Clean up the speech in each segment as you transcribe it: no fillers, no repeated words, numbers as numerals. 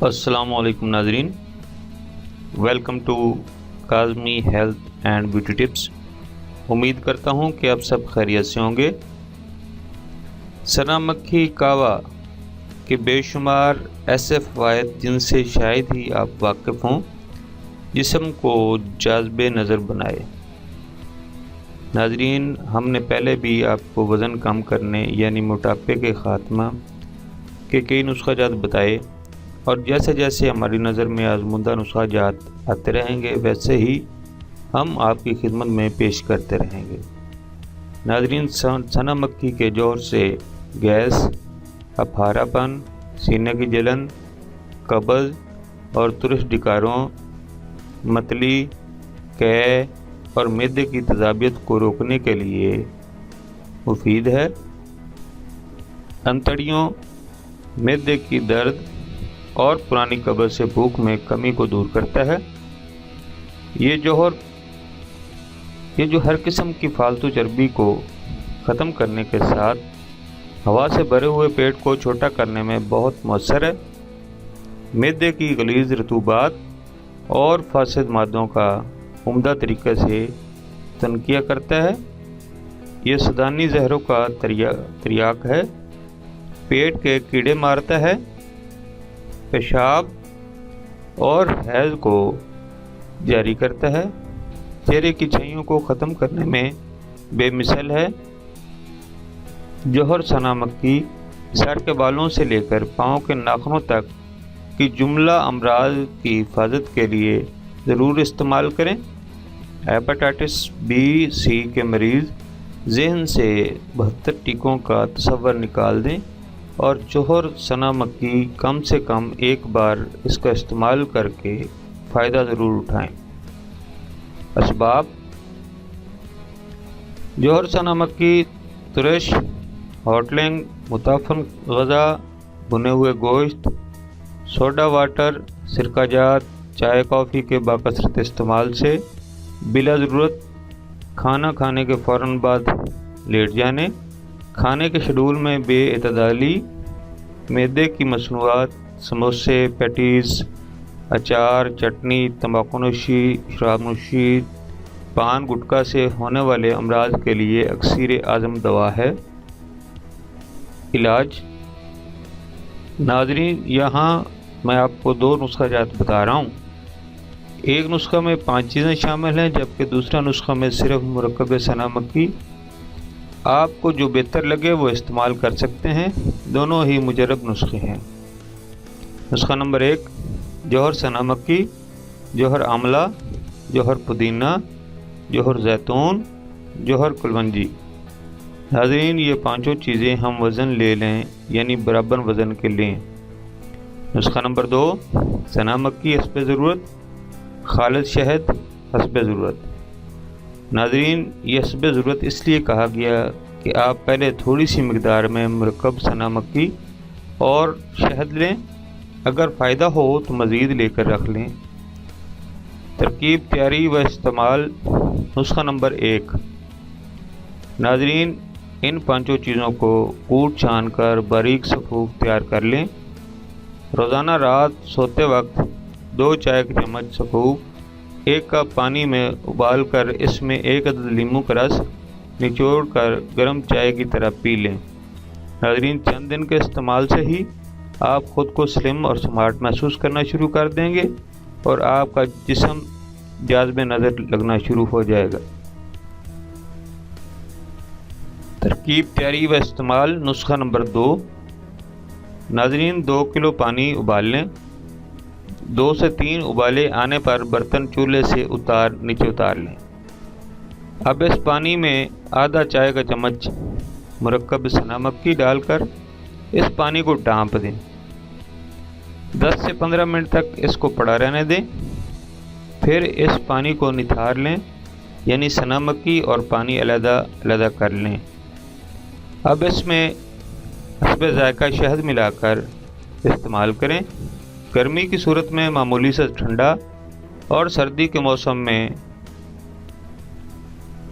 السلام علیکم ناظرین، welcome to Kazmi health and beauty tips. امید کرتا ہوں کہ آپ سب خیریت سے ہوں گے۔ سنا مکھی کہوا کے بے شمار ایسے فوائد جن سے شاید ہی آپ واقف ہوں، جسم کو جاذب نظر بنائے۔ ناظرین، ہم نے پہلے بھی آپ کو وزن کم کرنے یعنی موٹاپے کے خاتمہ کے کئی نسخہ جات بتائے، اور جیسے جیسے ہماری نظر میں آزمودہ نسخہ جات آتے رہیں گے ویسے ہی ہم آپ کی خدمت میں پیش کرتے رہیں گے۔ ناظرین، سنا مکھی کے جوہر سے گیس، اپہارا پن، سینے کی جلن، قبض اور ترش ڈکاروں، متلی، قے اور معدے کی تیزابیت کو روکنے کے لیے مفید ہے۔ انتڑیوں، معدے کی درد اور پرانی قبض سے بھوک میں کمی کو دور کرتا ہے۔ یہ جو ہر قسم کی فالتو چربی کو ختم کرنے کے ساتھ ہوا سے بھرے ہوئے پیٹ کو چھوٹا کرنے میں بہت مؤثر ہے۔ معدے کی غلیظ رطوبات اور فاسد مادوں کا عمدہ طریقے سے تنقیہ کرتا ہے۔ یہ سدانی زہروں کا تریاک ہے، پیٹ کے کیڑے مارتا ہے، پیشاب اور حیض کو جاری کرتا ہے، چہرے کی چھائیوں کو ختم کرنے میں بے مثل ہے۔ جوہر سنا مکھی سر کے بالوں سے لے کر پاؤں کے ناخنوں تک کی جملہ امراض کی حفاظت کے لیے ضرور استعمال کریں۔ ہیپاٹائٹس بی سی کے مریض ذہن سے 72 ٹیکوں کا تصور نکال دیں اور جوہر سنا مکھی کم سے کم ایک بار اس کا استعمال کر کے فائدہ ضرور اٹھائیں۔ اسباب: جوہر سنا مکھی ترش، ہوٹلنگ، متعفن غذا، بھنے ہوئے گوشت، سوڈا واٹر، سرکہ جات، چائے کافی کے باکثرت استعمال سے بلا ضرورت کھانا کھانے کے فوراً بعد لیٹ جانے، کھانے کے شیڈول میں بے اعتدالی، معدے کی مصنوعات، سموسے، پیٹیز، اچار، چٹنی، تمباکو نوشی، شراب نوشی، پان گٹکا سے ہونے والے امراض کے لیے اکسیر اعظم دوا ہے۔ علاج: ناظرین، یہاں میں آپ کو 2 نسخہ جات بتا رہا ہوں۔ ایک نسخہ میں 5 چیزیں شامل ہیں، جبکہ دوسرا نسخہ میں صرف مرکب سنا مکھی۔ آپ کو جو بہتر لگے وہ استعمال کر سکتے ہیں، دونوں ہی مجرب نسخے ہیں۔ نسخہ نمبر 1: جوہر سنا مکھی، جوہر آملہ، جوہر پودینہ، جوہر زیتون، جوہر کلونجی۔ ناظرین، یہ 5 چیزیں ہم وزن لے لیں یعنی برابر وزن کے لیں۔ نسخہ نمبر 2: سنا مکھی حسب ضرورت، خالص شہد حسب ضرورت۔ ناظرین، یہ حسب ضرورت اس لیے کہا گیا کہ آپ پہلے تھوڑی سی مقدار میں مرکب سنا مکھی اور شہد لیں، اگر فائدہ ہو تو مزید لے کر رکھ لیں۔ ترکیب، تیاری و استعمال۔ نسخہ نمبر 1: ناظرین، ان 5 چیزوں کو کوٹ چھان کر باریک صفوف تیار کر لیں۔ روزانہ رات سوتے وقت 2 چائے کے چمچ صفوف 1 کپ پانی میں ابال کر اس میں 1 عدد لیموں کا رس نچوڑ کر گرم چائے کی طرح پی لیں۔ ناظرین، چند دن کے استعمال سے ہی آپ خود کو سلم اور سمارٹ محسوس کرنا شروع کر دیں گے اور آپ کا جسم جاذب نظر لگنا شروع ہو جائے گا۔ ترکیب، تیاری و استعمال۔ نسخہ نمبر 2: ناظرین، 2 کلو پانی ابال لیں۔ 2 سے 3 ابالے آنے پر برتن چولہے سے نیچے اتار لیں۔ اب اس پانی میں آدھا چائے کا چمچ مرکب سنا مکھی ڈال کر اس پانی کو ڈھانپ دیں۔ 10 سے 15 منٹ تک اس کو پڑا رہنے دیں، پھر اس پانی کو نتھار لیں یعنی سنا مکھی اور پانی علیحدہ علیحدہ کر لیں۔ اب اس میں حسب ذائقہ شہد ملا کر استعمال کریں۔ گرمی کی صورت میں معمولی سے ٹھنڈا اور سردی کے موسم میں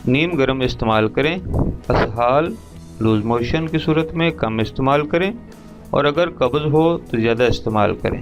نیم گرم استعمال کریں۔ اسہال، لوز موشن کی صورت میں کم استعمال کریں اور اگر قبض ہو تو زیادہ استعمال کریں۔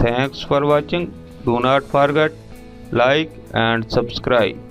Thanks for watching. Do not forget like and subscribe.